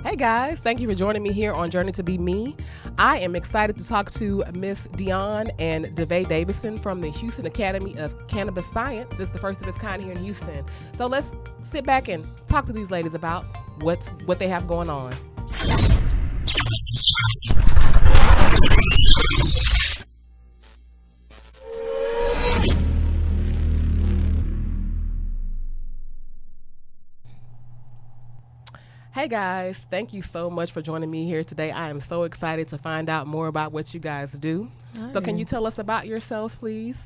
Hey guys, thank you for joining me here on Journey to Be Me. I am excited to talk to Miss Dionne and Devae Davidson from the Houston Academy of Cannabis Science. It's the first of its kind here in Houston. So let's sit back and talk to these ladies about what they have going on. Hey guys, thank you so much for joining me here today. I am so excited to find out more about what you guys do. Hi. So can you tell us about yourselves, please?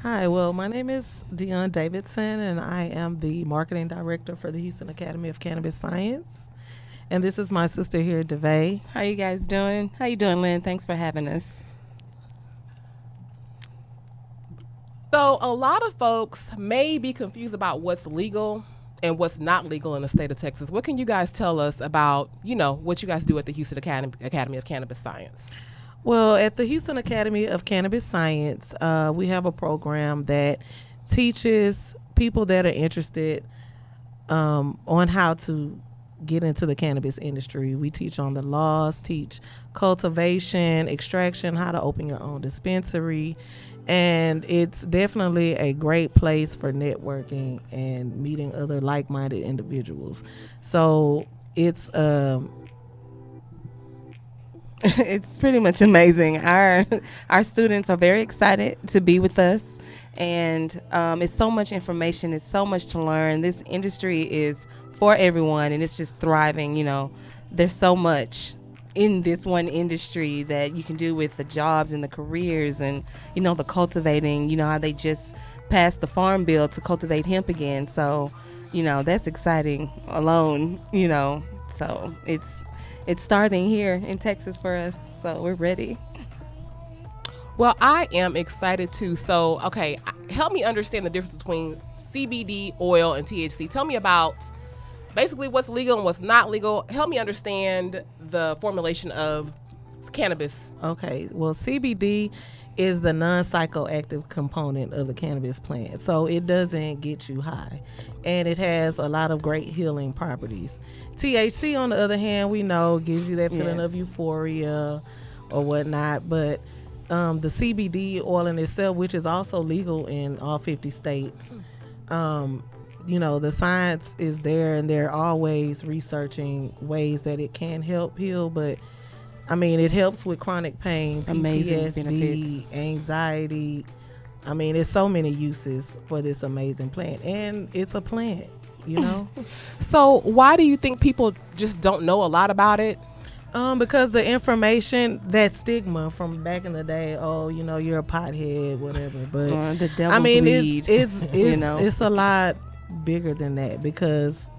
Hi, well, my name is Dionne Davidson, and I am the marketing director for the Houston Academy of Cannabis Science. And this is my sister here, Devae. How you guys doing? How you doing, Lynn? Thanks for having us. So a lot of folks may be confused about what's legal and what's not legal in the state of Texas. What can you guys tell us about, what you guys do at the Houston Academy of Cannabis Science? Well, at the Houston Academy of Cannabis Science, we have a program that teaches people that are interested on how to get into the cannabis industry. We teach on the laws, teach cultivation, extraction, how to open your own dispensary. And it's definitely a great place for networking and meeting other like-minded individuals. So it's It's pretty much amazing. Our students are very excited to be with us, and it's so much information. It's so much to learn. This industry is for everyone, and it's just thriving. There's so much in this one industry that you can do with the jobs and the careers and, the cultivating, how they just passed the farm bill to cultivate hemp again. So, that's exciting alone, so it's starting here in Texas for us. So we're ready. Well, I am excited too. So, okay, help me understand the difference between CBD oil and THC. Tell me about basically what's legal and what's not legal. Help me understand the formulation of cannabis. Okay, well, CBD is the non-psychoactive component of the cannabis plant. So it doesn't get you high, and it has a lot of great healing properties. THC, on the other hand, we know gives you that feeling of euphoria or whatnot, but the CBD oil in itself, which is also legal in all 50 states, the science is there, and they're always researching ways that it can help heal. But it helps with chronic pain, Amazing PTSD, benefits. anxiety. There's so many uses for this amazing plant, and it's a plant, So why do you think people just don't know a lot about it? Because the information, that stigma from back in the day, you're a pothead, whatever. But the devil's weed. It's a lot bigger than that, because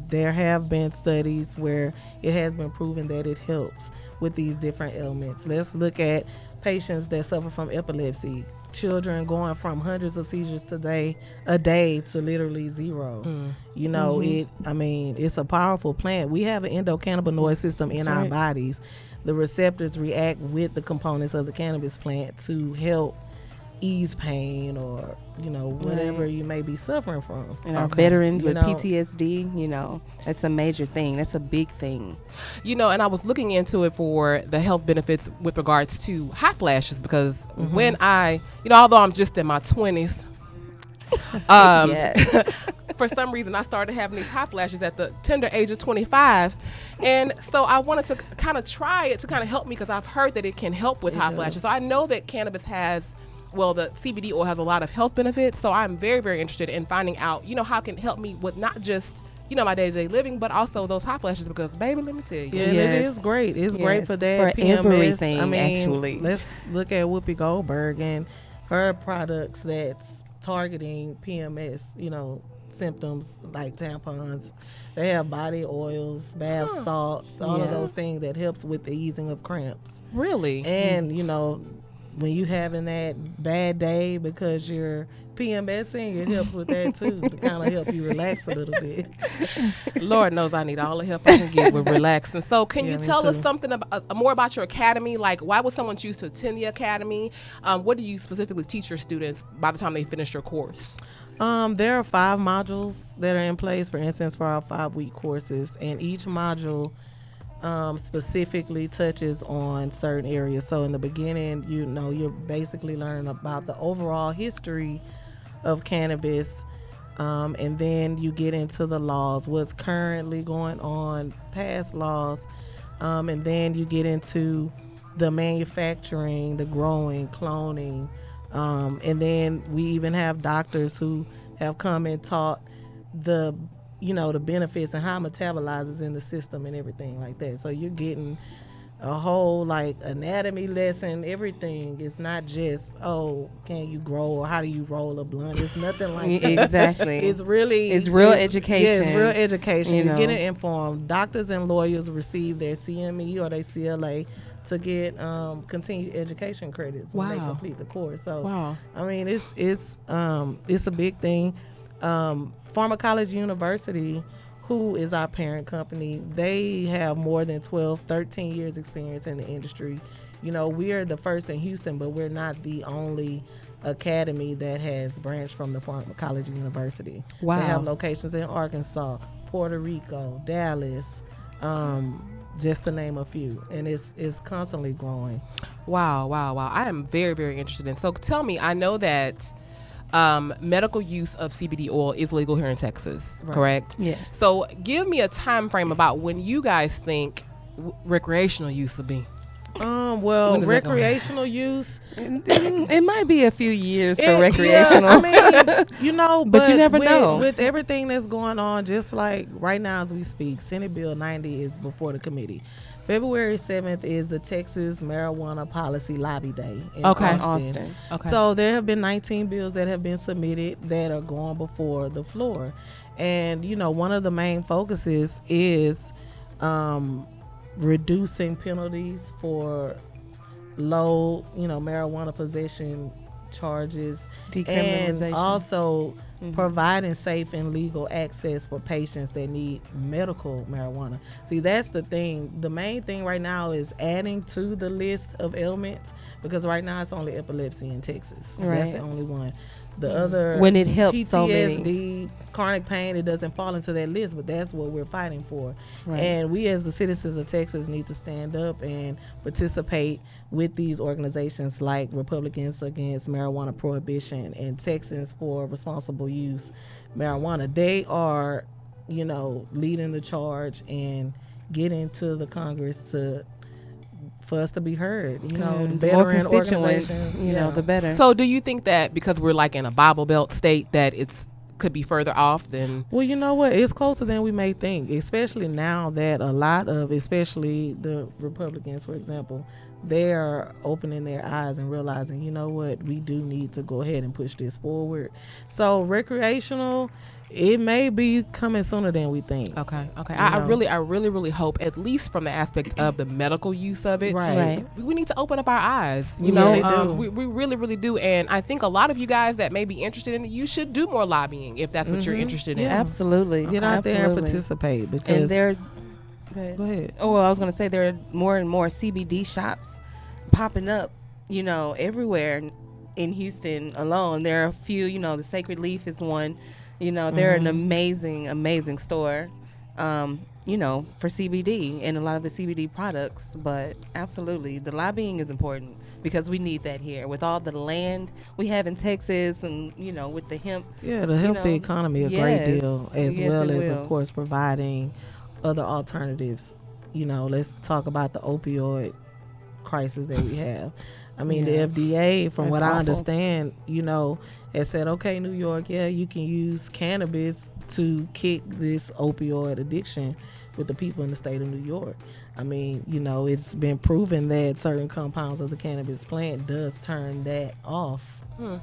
there have been studies where it has been proven that it helps with these different ailments. Let's look at patients that suffer from epilepsy, children going from hundreds of seizures a day to literally zero. It's a powerful plant. We have an endocannabinoid system in our bodies. The receptors react with the components of the cannabis plant to help ease pain or whatever you may be suffering from. And our veterans with PTSD, that's a major thing. That's a big thing. And I was looking into it for the health benefits with regards to hot flashes, because when I, although I'm just in my 20s, for some reason I started having these hot flashes at the tender age of 25. And so I wanted to kind of try it to kind of help me, because I've heard that it can help with hot flashes. So I know that cannabis the CBD oil has a lot of health benefits. So I'm very, very interested in finding out, how it can help me with not just, my day-to-day living, but also those hot flashes, because baby, let me tell you. Yeah, it is great. It's great for that. For PMS. everything, actually. Let's look at Whoopi Goldberg and her products that's targeting PMS, symptoms, like tampons. They have body oils, bath salts, all of those things that helps with the easing of cramps. Really? And, when you having that bad day because you're PMSing, it helps with that too, to kind of help you relax a little bit. Lord knows I need all the help I can get with relaxing. So can you tell us something more about your academy? Like, why would someone choose to attend the academy? What do you specifically teach your students by the time they finish your course? There are 5 modules that are in place, for instance, for our 5-week courses, and each module specifically touches on certain areas. So in the beginning, you're basically learning about the overall history of cannabis, and then you get into the laws, what's currently going on, past laws, and then you get into the manufacturing, the growing, cloning, and then we even have doctors who have come and taught the benefits and how it metabolizes in the system and everything like that. So you're getting a whole like anatomy lesson, everything. It's not just, oh, can you grow or how do you roll a blunt? It's nothing like that. Exactly. It's real education. Yeah, it's real education. You're getting informed. Doctors and lawyers receive their CME or their CLA to get continued education credits when they complete the course. So I mean, it's a big thing. Pharmacology University, who is our parent company, they have more than 13 years experience in the industry. We are the first in Houston, but we're not the only academy that has branched from the Pharmacology University. Wow. They have locations in Arkansas, Puerto Rico, Dallas, just to name a few, and it's constantly growing. Wow. I am very, very interested in. So tell me, I know that medical use of CBD oil is legal here in Texas, correct? Yes. So give me a time frame about when you guys think recreational use will be. Well, recreational use, it might be a few years for recreational. Yeah, I mean, but you never know. With everything that's going on, just like right now as we speak, Senate Bill 90 is before the committee. February 7th is the Texas Marijuana Policy Lobby Day in Austin. Okay. So there have been 19 bills that have been submitted that are going before the floor. And, one of the main focuses is reducing penalties for low, marijuana possession charges, and also providing safe and legal access for patients that need medical marijuana. See, that's the thing. The main thing right now is adding to the list of ailments, because right now it's only epilepsy in Texas. Right. That's the only one. The other, when it helps PTSD, so many. chronic pain, it doesn't fall into that list, but that's what we're fighting for. Right. And we as the citizens of Texas need to stand up and participate with these organizations like Republicans Against Marijuana Prohibition and Texans for Responsible Use Marijuana. They are, leading the charge and getting to the Congress for us to be heard, the more constituents, the better. So do you think that because we're like in a Bible Belt state that could be further off than? Well, you know what? It's closer than we may think, especially now that a lot of, especially the Republicans, for example, they are opening their eyes and realizing, we do need to go ahead and push this forward. So recreational, it may be coming sooner than we think. Okay. I really hope, at least from the aspect of the medical use of it, right. We need to open up our eyes. We really, really do. And I think a lot of you guys that may be interested in it, you should do more lobbying if that's what you're interested in. Yeah. Absolutely. Get out there and participate. Because go ahead. Oh, well, I was going to say there are more and more CBD shops popping up, everywhere in Houston alone. There are a few, the Sacred Leaf is one. They're an amazing store, for CBD and a lot of the CBD products. But absolutely, the lobbying is important because we need that here with all the land we have in Texas and, with the hemp. Yeah, to help the economy a great deal, as well as, of course, providing other alternatives. Let's talk about the opioid crisis that we have. I mean, the FDA, from what I understand, has said, okay, New York, you can use cannabis to kick this opioid addiction with the people in the state of New York. I mean, it's been proven that certain compounds of the cannabis plant does turn that off. Well,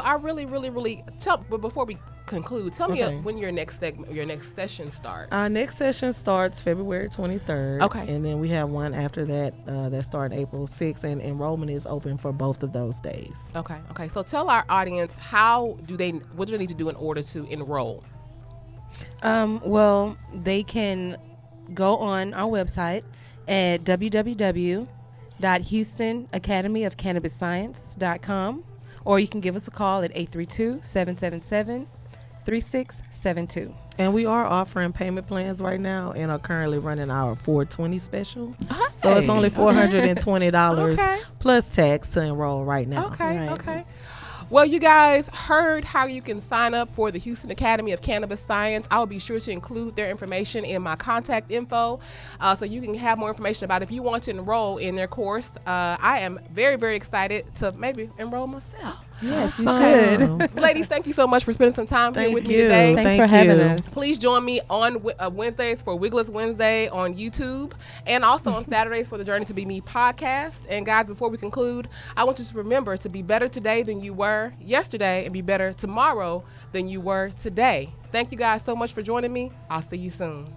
I really but before we conclude, tell me when your next session starts. Our next session starts February 23rd. Okay. And then we have one after that that starts April 6th, and enrollment is open for both of those days. Okay. So tell our audience, what do they need to do in order to enroll? Well, they can go on our website at www.houstonacademyofcannabisscience.com. Or you can give us a call at 832-777-8255. 3672. And we are offering payment plans right now and are currently running our 420 special. So it's only $420 Okay. plus tax to enroll right now. Okay, Right. okay. Well, you guys heard how you can sign up for the Houston Academy of Cannabis Science. I will be sure to include their information in my contact info so you can have more information about if you want to enroll in their course. I am very, very excited to maybe enroll myself. Yes, you Awesome. should. Ladies, thank you so much for spending some time here Thank with me you. today. Thanks Thank for having you. us. Please join me on Wednesdays for Wigless Wednesday on YouTube and also on Saturdays for the Journey to Be Me podcast. And guys, before we conclude, I want you to remember to be better today than you were yesterday and be better tomorrow than you were today. Thank you guys so much for joining me. I'll see you soon.